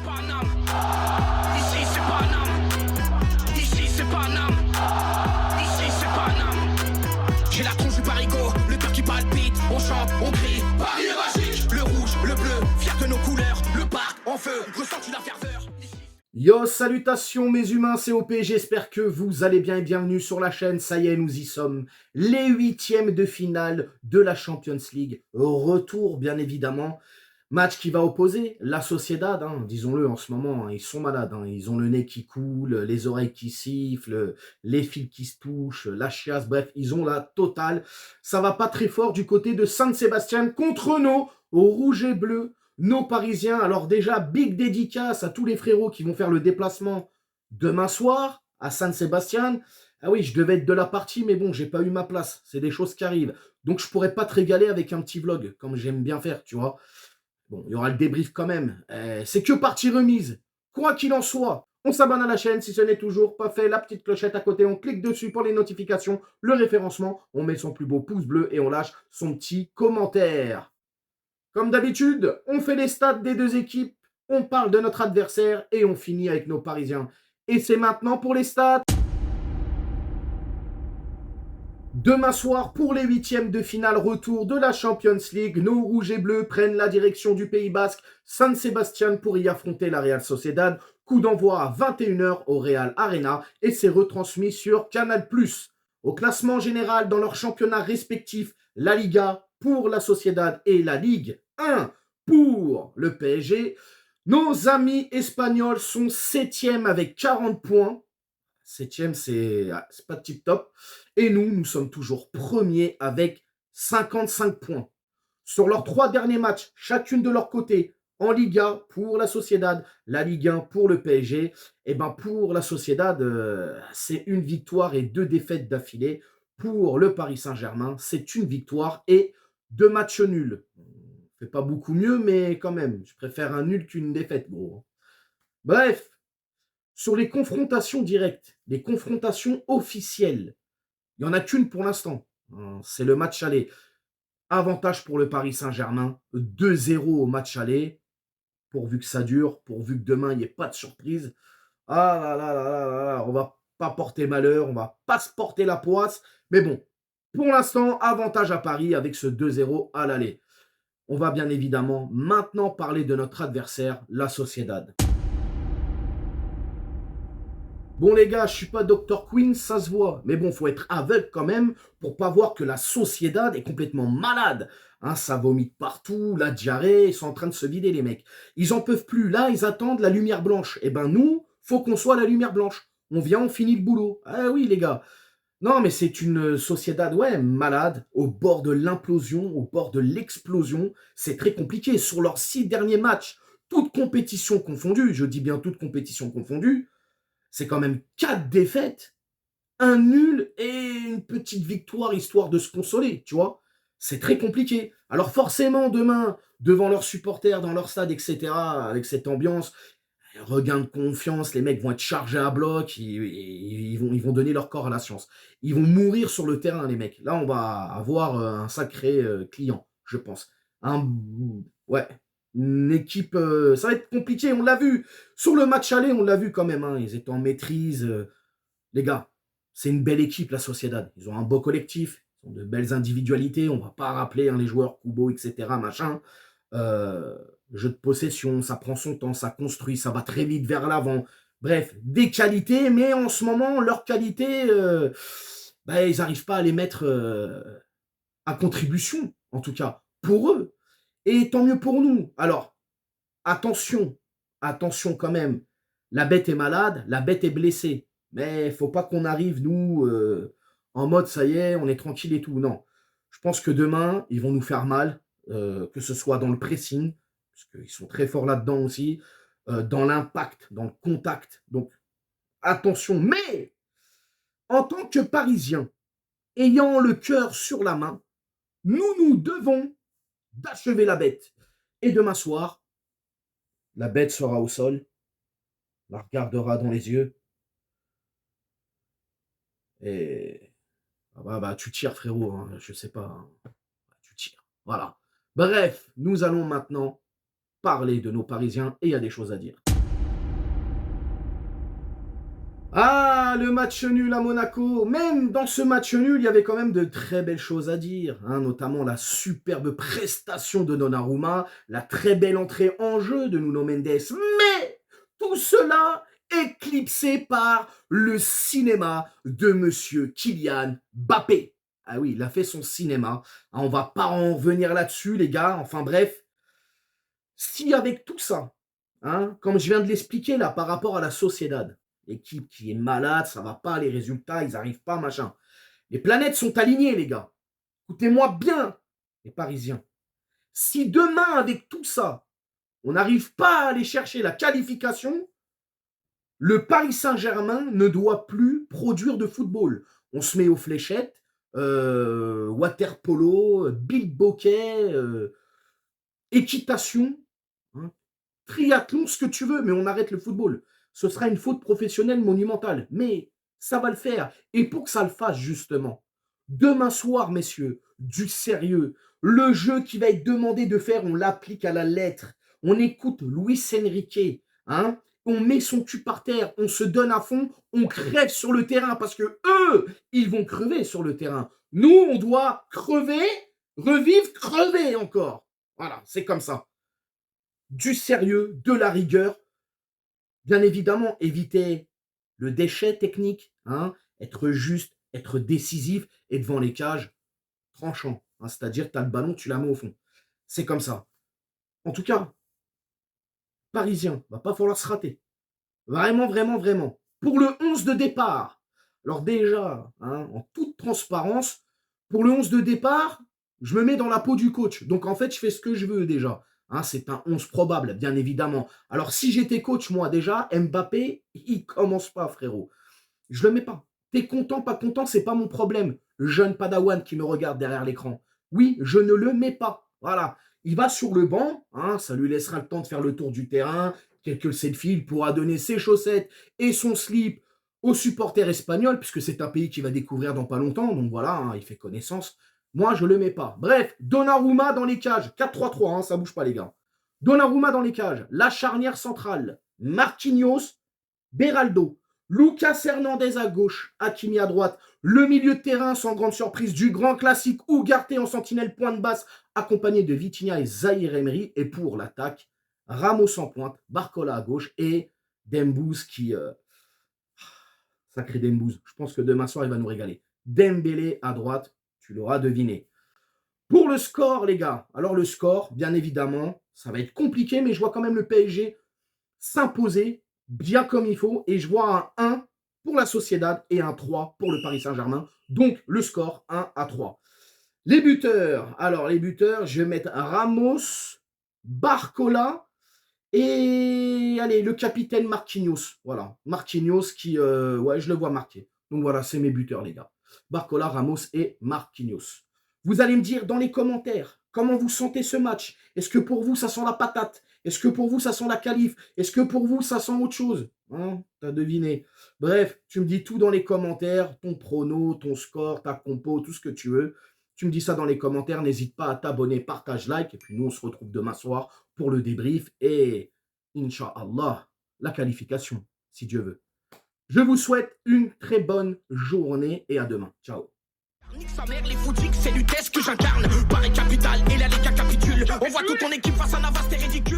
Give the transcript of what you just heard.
Paname. Ici c'est Paname. Ici c'est Paname. Ici c'est Paname. J'ai la tronche du parigo, le cœur qui palpite. On chante, on crie, Paris est magique. Le rouge, le bleu, fier de nos couleurs. Le parc en feu, ressens-tu la ferveur? Yo, salutations mes humains, c'est OP, j'espère que vous allez bien et bienvenue sur la chaîne. Ça y est, nous y sommes. Les huitièmes de finale de la Champions League. Retour, bien évidemment. Match qui va opposer la Sociedad, disons-le en ce moment, ils sont malades. Ils ont le nez qui coule, les oreilles qui sifflent, les fils qui se touchent, la chiasse, bref, ils ont la totale. Ça va pas très fort du côté de San Sebastián contre nos rouges et bleus. Nos Parisiens, alors déjà, big dédicace à tous les frérots qui vont faire le déplacement demain soir à San Sebastián. Ah oui, je devais être de la partie, mais bon, j'ai pas eu ma place. C'est des choses qui arrivent. Donc, je pourrais pas te régaler avec un petit vlog, comme j'aime bien faire, tu vois. Bon, il y aura le débrief quand même. C'est que partie remise. Quoi qu'il en soit, on s'abonne à la chaîne si ce n'est toujours pas fait. La petite clochette à côté, on clique dessus pour les notifications, le référencement. On met son plus beau pouce bleu et on lâche son petit commentaire. Comme d'habitude, on fait les stats des deux équipes, on parle de notre adversaire et on finit avec nos Parisiens. Et c'est maintenant pour les stats. Demain soir, pour les huitièmes de finale retour de la Champions League, nos rouges et bleus prennent la direction du Pays Basque, San Sebastián, pour y affronter la Real Sociedad. Coup d'envoi à 21h au Real Arena et c'est retransmis sur Canal+. Au classement général dans leurs championnats respectifs, la Liga pour la Sociedad et la Ligue 1 pour le PSG. Nos amis espagnols sont 7e avec 40 points. 7e, c'est pas tip top. Et nous sommes toujours premiers avec 55 points. Sur leurs 3 derniers matchs, chacune de leur côté, en Liga pour la Sociedad, la Ligue 1 pour le PSG, et ben pour la Sociedad, c'est une victoire et 2 défaites d'affilée. Pour le Paris Saint-Germain, c'est une victoire et 2 matchs nuls. Fait pas beaucoup mieux, mais quand même, je préfère un nul qu'une défaite, gros. Bref, sur les confrontations directes, les confrontations officielles, il n'y en a qu'une pour l'instant. C'est le match aller. Avantage pour le Paris Saint-Germain, 2-0 au match aller, pourvu que ça dure, pourvu que demain, il n'y ait pas de surprise. Ah là là là là là là, on va pas porter malheur, on va pas se porter la poisse. Mais bon, pour l'instant, avantage à Paris avec ce 2-0 à l'aller. On va bien évidemment maintenant parler de notre adversaire, la Sociedad. Bon les gars, je suis pas Dr Queen, ça se voit. Mais bon, faut être aveugle quand même pour pas voir que la Sociedad est complètement malade. Ça vomit de partout, la diarrhée, ils sont en train de se vider les mecs. Ils en peuvent plus, là ils attendent la lumière blanche. Eh ben nous, faut qu'on soit la lumière blanche. On vient, on finit le boulot. Ah oui les gars. Non mais c'est une Sociedad, ouais, malade, au bord de l'implosion, au bord de l'explosion. C'est très compliqué. Sur leurs 6 derniers matchs, toutes compétitions confondues, je dis bien toutes compétitions confondues, c'est quand même 4 défaites, un nul et une petite victoire histoire de se consoler, tu vois. C'est très compliqué. Alors forcément, demain, devant leurs supporters, dans leur stade, etc., avec cette ambiance, regain de confiance, les mecs vont être chargés à bloc, ils vont donner leur corps à la science. Ils vont mourir sur le terrain, les mecs. Là, on va avoir un sacré client, je pense. Ouais, une équipe, ça va être compliqué, on l'a vu. Sur le match aller, on l'a vu quand même, ils étaient en maîtrise. Les gars, c'est une belle équipe, la Sociedad. Ils ont un beau collectif, ils ont de belles individualités. On ne va pas rappeler les joueurs, Kubo, etc., machin. Jeu de possession, ça prend son temps, ça construit, ça va très vite vers l'avant. Bref, des qualités, mais en ce moment, leurs qualités, ils n'arrivent pas à les mettre à contribution, en tout cas, pour eux. Et tant mieux pour nous. Alors, attention, attention quand même. La bête est malade, la bête est blessée. Mais il ne faut pas qu'on arrive, nous, en mode, ça y est, on est tranquille et tout. Non. Je pense que demain, ils vont nous faire mal, que ce soit dans le pressing, parce qu'ils sont très forts là-dedans aussi, dans l'impact, dans le contact. Donc, attention. Mais, en tant que Parisiens, ayant le cœur sur la main, nous devons d'achever la bête. Et demain soir, la bête sera au sol, la regardera dans les yeux, et tu tires frérot, je sais pas, tu tires. Voilà. Bref, nous allons maintenant parler de nos Parisiens et il y a des choses à dire. Ah, le match nul à Monaco. Même dans ce match nul, il y avait quand même de très belles choses à dire, hein, notamment la superbe prestation de Donnarumma, la très belle entrée en jeu de Nuno Mendes. Mais tout cela éclipsé par le cinéma de monsieur Kylian Mbappé. Ah oui, il a fait son cinéma. Ah, on va pas en revenir là-dessus, les gars. Enfin bref, si avec tout ça, hein, comme je viens de l'expliquer là, par rapport à la Sociedad, l'équipe qui est malade, ça va pas, les résultats, ils n'arrivent pas, machin. Les planètes sont alignées, les gars. Écoutez-moi bien, les Parisiens. Si demain, avec tout ça, on n'arrive pas à aller chercher la qualification, le Paris Saint-Germain ne doit plus produire de football. On se met aux fléchettes, water polo, bilboquet, équitation, hein, triathlon, ce que tu veux, mais on arrête le football. Ce sera une faute professionnelle monumentale, mais ça va le faire. Et pour que ça le fasse, justement, demain soir, messieurs, du sérieux. Le jeu qui va être demandé de faire, on l'applique à la lettre. On écoute Luis Enrique, hein, on met son cul par terre, on se donne à fond, on crève sur le terrain parce que eux, ils vont crever sur le terrain. Nous, on doit crever, revivre, crever encore. Voilà, c'est comme ça. Du sérieux, de la rigueur. Bien évidemment, éviter le déchet technique, hein, être juste, être décisif et devant les cages, tranchant. Hein, c'est-à-dire, tu as le ballon, tu la mets au fond. C'est comme ça. En tout cas, Parisien, va pas falloir se rater. Vraiment, vraiment, vraiment. Pour le 11 de départ, alors déjà, hein, en toute transparence, pour le 11 de départ, je me mets dans la peau du coach. Donc en fait, je fais ce que je veux déjà. Hein, c'est un 11 probable, bien évidemment. Alors si j'étais coach, moi déjà, Mbappé, il commence pas, frérot. Je le mets pas. T'es content, pas content, c'est pas mon problème. Le jeune padawan qui me regarde derrière l'écran. Oui, je ne le mets pas. Voilà. Il va sur le banc, hein, ça lui laissera le temps de faire le tour du terrain, quelques selfies, il pourra donner ses chaussettes et son slip aux supporters espagnols, puisque c'est un pays qu'il va découvrir dans pas longtemps, donc voilà, hein, il fait connaissance. Moi, je le mets pas. Bref, Donnarumma dans les cages, 4-3-3, hein, ça bouge pas les gars. Donnarumma dans les cages, la charnière centrale, Marquinhos, Beraldo, Lucas Hernandez à gauche, Hakimi à droite, le milieu de terrain sans grande surprise du grand classique Ugarte en sentinelle pointe basse, accompagné de Vitinha et Zahir Emery. Et pour l'attaque, Ramos en pointe, Barcola à gauche et Dembouz qui... sacré Dembouz, je pense que demain soir il va nous régaler. Dembélé à droite, tu l'auras deviné. Pour le score les gars, alors le score, bien évidemment, ça va être compliqué, mais je vois quand même le PSG s'imposer bien comme il faut, et je vois un 1 pour la Sociedad et un 3 pour le Paris Saint-Germain. Donc, le score 1-3. Les buteurs. Alors, les buteurs, je vais mettre Ramos, Barcola et, allez, le capitaine Marquinhos. Voilà, Marquinhos qui, ouais, je le vois marqué. Donc, voilà, c'est mes buteurs, les gars. Barcola, Ramos et Marquinhos. Vous allez me dire dans les commentaires comment vous sentez ce match. Est-ce que pour vous, ça sent la patate? Est-ce que pour vous, ça sent la qualif? Est-ce que pour vous, ça sent autre chose? Hein, t'as deviné. Bref, tu me dis tout dans les commentaires, ton prono, ton score, ta compo, tout ce que tu veux. Tu me dis ça dans les commentaires. N'hésite pas à t'abonner, partage, like. Et puis nous, on se retrouve demain soir pour le débrief. Et, Inch'Allah, la qualification, si Dieu veut. Je vous souhaite une très bonne journée et à demain. Ciao. Nique sa mère, les footix, c'est l'UTES que j'incarne. Paris capitale et la Liga capitule. On voit toute ton équipe face à Navas, c'est ridicule.